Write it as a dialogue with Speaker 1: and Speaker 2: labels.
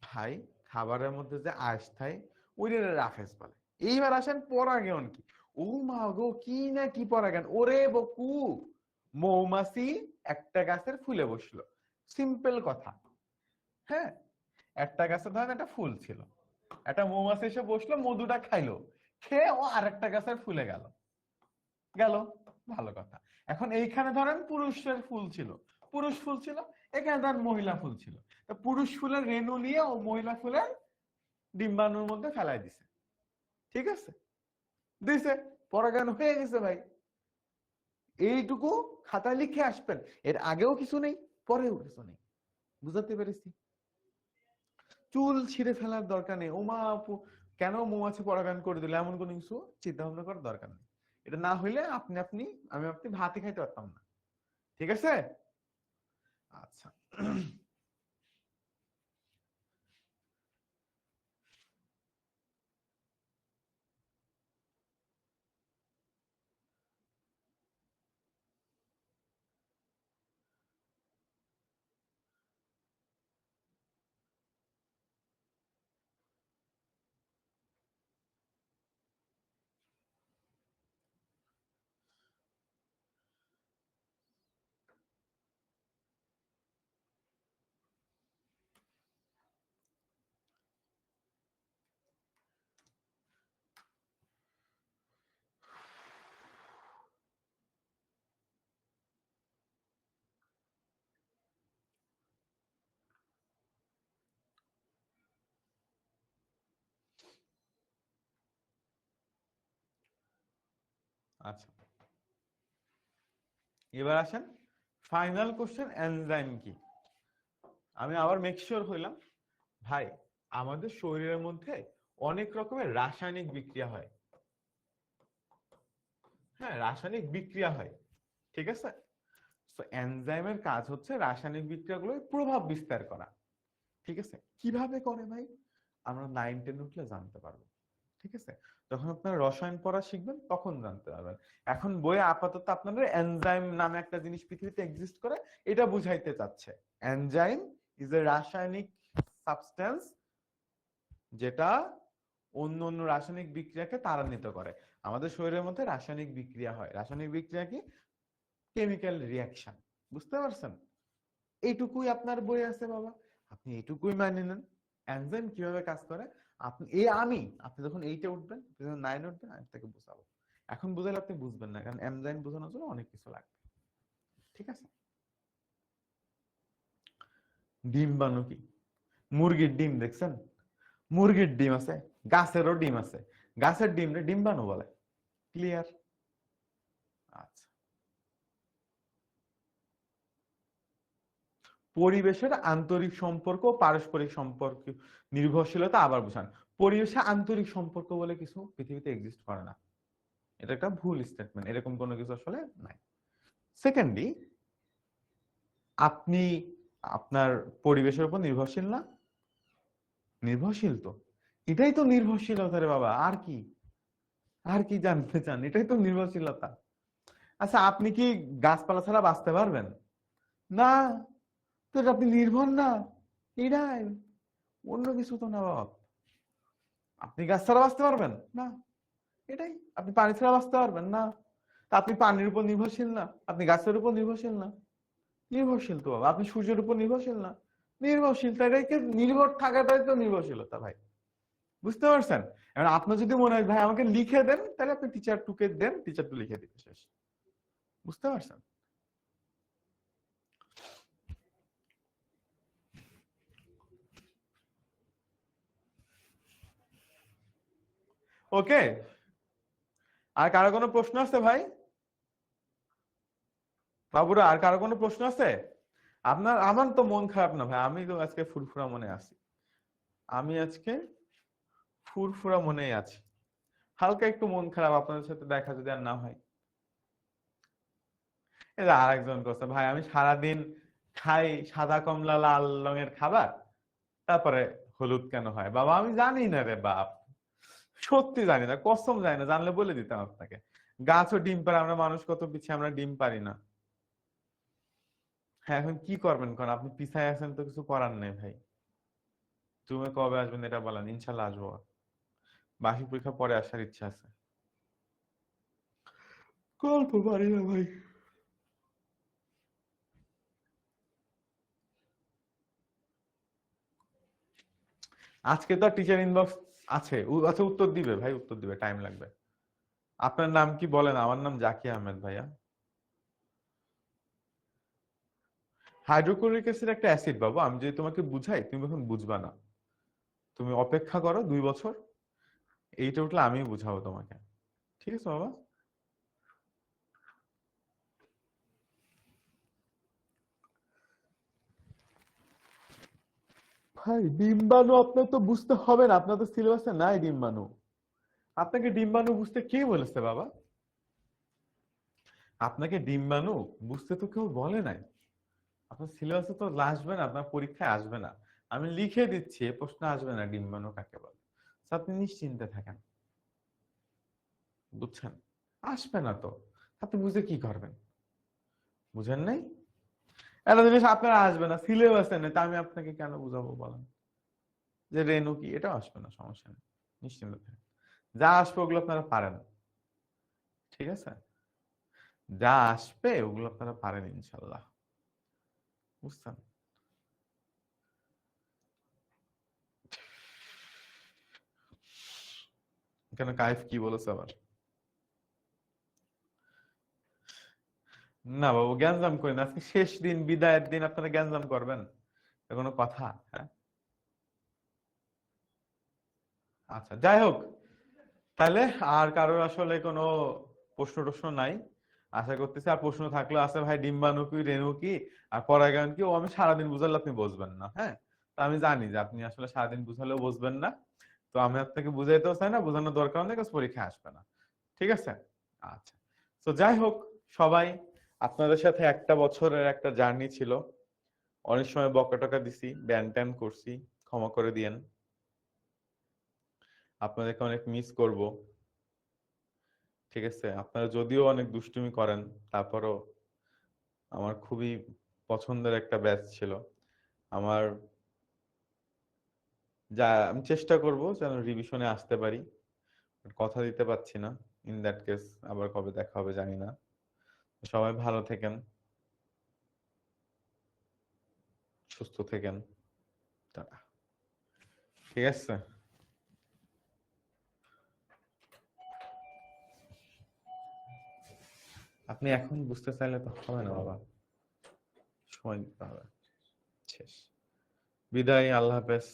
Speaker 1: ভাই খাবারের মধ্যে যে আঁশ থাকে ওইটা রাফেজ বলে। এইবার আসেন পরাগায়ন কি। ও মা গো, কি না কি পরাগায়ন, ওরে বকু। মৌমাছি একটা গাছের ফুলে বসলো, সিম্পল কথা। হ্যাঁ, একটা গাছে ধরেন একটা ফুল ছিল, একটা মৌমাছি এসে বসলো, মধুটা খাইলো, খেয়ে ও আরেকটা গাছের ফুলে গেল গেল ভালো কথা। এখন এইখানে ধরেন পুরুষের ফুল ছিল, পুরুষ ফুল ছিল, এখানে ধরেন মহিলা ফুল ছিল। তো পুরুষ ফুলের রেণু নিয়ে ও মহিলা ফুলের ডিম্বাণুর মধ্যে ফেলাই দিছে। ঠিক আছে, দিছে, পরাগায়ন হয়ে গেছে ভাই। এইটুকু খাতায় লিখে আসবেন, এর আগেও কিছু নেই, পরেও কিছু নেই। বুঝাতে পেরেছি? চুল ছিঁড়ে ফেলার দরকার নেই। ওমা আপু, কেন মৌমাছি পরাগায়ন করে দিল, এমন কোনো কিছু চিন্তা ভাবনা করার দরকার নেই। এটা না হইলে আপনি ভাতই খাইতে পারতাম না। ঠিক আছে, আচ্ছা। আচ্ছা, এবার আসেন ফাইনাল কোশ্চেন, এনজাইম কি। আমি আবার মেক শিওর হইলাম ভাই, আমাদের শরীরের মধ্যে অনেক রকমের রাসায়নিক বিক্রিয়া হয়। হ্যাঁ, রাসায়নিক বিক্রিয়া হয়, ঠিক আছে। তো এনজাইমের কাজ হচ্ছে রাসায়নিক বিক্রিয়াগুলোর প্রভাব বিস্তার করা। ঠিক আছে, কিভাবে করে ভাই, আমরা 9-10 উঠলে জানতে পারবো। ঠিক আছে, যখন আপনারা রসায়ন পড়া শিখবেন তখন জানতে পারবেন। এখন বইয়ে আপাতত আপনাদের এনজাইম নামে একটা জিনিস পৃথিবীতে এক্সিস্ট করে, এটা বুঝাইতে চাচ্ছে। এনজাইম ইজ এ রাসায়নিক সাবস্টেন্স, যেটা অন্য অন্য রাসায়নিক বিক্রিয়াকে ত্বরান্বিত করে। আমাদের শরীরের মধ্যে রাসায়নিক বিক্রিয়া হয়। রাসায়নিক বিক্রিয়া কি? Chemical reaction. বুঝতে পারছেন? এইটুকুই আপনার বই আছে বাবা, আপনি এইটুকুই মানে নেন। এনজাইম কিভাবে কাজ করে আপনি আপনি যখন 8-এ উঠবেন, যখন 9-এ উঠবেন, আমি তাকে বুঝাবো। এখন বুঝাইলে আপনি বুঝবেন না, কারণ এনজাইম বোঝানোর জন্য অনেক কিছু লাগবে। ঠিক আছে, ডিম্বাণু কি? মুরগির ডিম দেখছেন? মুরগির ডিম আছে, গাছেরও ডিম আছে, গাছের ডিম রে ডিম্বাণু বলে। ক্লিয়ার? আচ্ছা, পরিবেশের আন্তরিক সম্পর্ক ও পারস্পরিক সম্পর্ক নির্ভরশীলতা আবার বুঝান। পরিবেশে আন্তরিক সম্পর্ক বলে কিছু পৃথিবীতে এক্সিস্ট করে না, এটা একটা ভুল স্টেটমেন্ট, এরকম কোনো কিছু আসলে নাই। সেকেন্ডলি, আপনি আপনার পরিবেশের উপর নির্ভরশীল না? নির্ভরশীল তো, এটাই তো নির্ভরশীলতা রে বাবা, আর কি? আর কি জানতে চান? এটাই তো নির্ভরশীলতা। আচ্ছা, আপনি কি গাছপালা ছাড়া বাঁচতে পারবেন? না, তো এটা আপনি নির্ভর না, এটাই, অন্য কিছু তো না বাবা। আপনি গাছ ছাড়া বাঁচতে পারবেন না, এটাই। আপনি পানি ছাড়া বাঁচতে পারবেন না, তা আপনি পানির উপর নির্ভরশীল না, আপনি গাছের উপর নির্ভরশীল না। নির্ভরশীল তো বাবা, আপনি সূর্যের উপর নির্ভরশীল না, নির্ভরশীল। তাইকে নির্ভর থাকাটাই তো নির্ভরশীলতা ভাই। বুঝতে পারছেন? এবার আপনার যদি মনে হয় ভাই আমাকে লিখে দেন, তাহলে আপনি টিচার টুকে দেন, টিচার টু লিখে দিতে শেষ। বুঝতে পারছেন? ওকে, আর কারো কোনো প্রশ্ন আছে ভাই? বাবুরা, আর কারো কোনো প্রশ্ন আছে? আমার তো মন খারাপ না ভাই, আমি তো আজকে ফুরফুরা মনে আছি। আমি আজকে ফুরফুরা মনেই আছি। হালকা একটু মন খারাপ, আপনাদের সাথে দেখা যদি আর না হয়। এই যে আরেকজন করছে, ভাই আমি সারাদিন খাই সাদা কমলা লাল রঙের খাবার, তারপরে হলুদ কেন হয়? বাবা আমি জানি না রে বাপ, সত্যি জানি না, কসম জানি না, জানলে বলে দিতাম আপনাকে। গাছও ডিম পারে, আমরা মানুষ কত পিছিয়ে, আমরা ডিম পারি না। হ্যাঁ, এখন কি করবেন? কারণ আপনি পিছায় আছেন, তো কিছু করার নেই ভাই। তুমি কবে আসবেন এটা বলেন, ইনশাল্লাহ আসবো। বার্ষিক পরীক্ষা পরে আসার ইচ্ছা আছে। গল্প পারি না ভাই। আজকে তো টিচার ইনবক্স আছে, আচ্ছা উত্তর দিবে ভাই, উত্তর দিবে, টাইম লাগবে। আপনার নাম কি বলেন? আমার নাম জাকি আহমেদ ভাইয়া। হাইড্রোক্লোরিক অ্যাসিড একটা অ্যাসিড বাবু, আমি যদি তোমাকে বুঝাই তুমি এখন বুঝবা না। তুমি অপেক্ষা করো 2 বছর, এইটা উঠলে আমি বুঝাবো তোমাকে। ঠিক আছে বাবা? ভাই ডিম্বাণু আপনার তো বুঝতে হবে না, আপনার তো সিলেবাসে নাই ডিম্বাণু। আপনাকে ডিম্বাণু বুঝতে কে বলেছে বাবা? আপনাকে ডিম্বাণু বুঝতে তো কেউ বলে নাই। আপনার সিলেবাসে তো আসবে না, আপনার পরীক্ষায় আসবে না। আমি লিখে দিচ্ছি এ প্রশ্ন আসবে না ডিম্বাণু কাকে বলে। তো আপনি নিশ্চিন্তে থাকেন, বুঝছেন? আসবে না তো, আপনি বুঝে কি করবেন? বুঝেন নাই? একটা জিনিস আপনার আসবে না, সিলেবাসে নেই, তা আমি আপনাকে কেন বুঝাবো বলেন? যে রেনু কি, এটাও আসবে না, সমস্যা নেই, নিশ্চিন্ত থাকেন। যা আসবে ওগুলো আপনারা পারেন। ঠিক আছে? যা আসবে ওগুলো আপনারা পারেন ইনশাল্লাহ। বুঝছেন? কেন, কাইফ কি বলেছে আবার? না বাবু, গ্যাঞ্জাম করেন না। আজকে শেষ দিন, বিদায়ের দিন, আপনারা গ্যাঞ্জাম করবেন? এটা কোনো কথা? হ্যাঁ, আচ্ছা যাই হোক। তাহলে আর কারোর আসলে কোনো প্রশ্ন টশ্ন নাই আশা করতেছি। আর প্রশ্ন থাকলে আছে ভাই, ডিম্বাণু কি, রেণু কি, আর পরাগায়ন কি, ও আমি সারাদিন বুঝালে আপনি বুঝবেন না। হ্যাঁ, তো আমি জানি যে আপনি আসলে সারাদিন বুঝালেও বুঝবেন না। তো আমি আপনাকে বুঝাইতেও চাই না, বোঝানোর দরকার নেই, কারণ পরীক্ষা আসবে না। ঠিক আছে? আচ্ছা। তো যাই হোক, সবাই, আপনাদের সাথে একটা বছরের একটা জার্নি ছিল। অনেক সময় বকা টকা দিছি, ব্যান ট্যান করছি, ক্ষমা করে দিয়েন। আপনাদেরকে অনেক মিস করব। ঠিক আছে? আপনারা যদিও অনেক দুষ্টুমি করেন, তারপরও আমার খুবই পছন্দের একটা ব্যাচ ছিল আমার। যা আমি চেষ্টা করব যেন রিভিশনে আসতে পারি, কথা দিতে পারছি না। ইন দ্যাট কেস আবার কবে দেখা হবে জানি না। সবাই ভালো থেকেন, সুস্থ থেকেন। টাটা। ঠিক আছে? আপনি এখন বুঝতে চাইলে তো হবে না বাবা, সময় দিতে হবে। শেষ। বিদায়, আল্লাহ হাফেজ।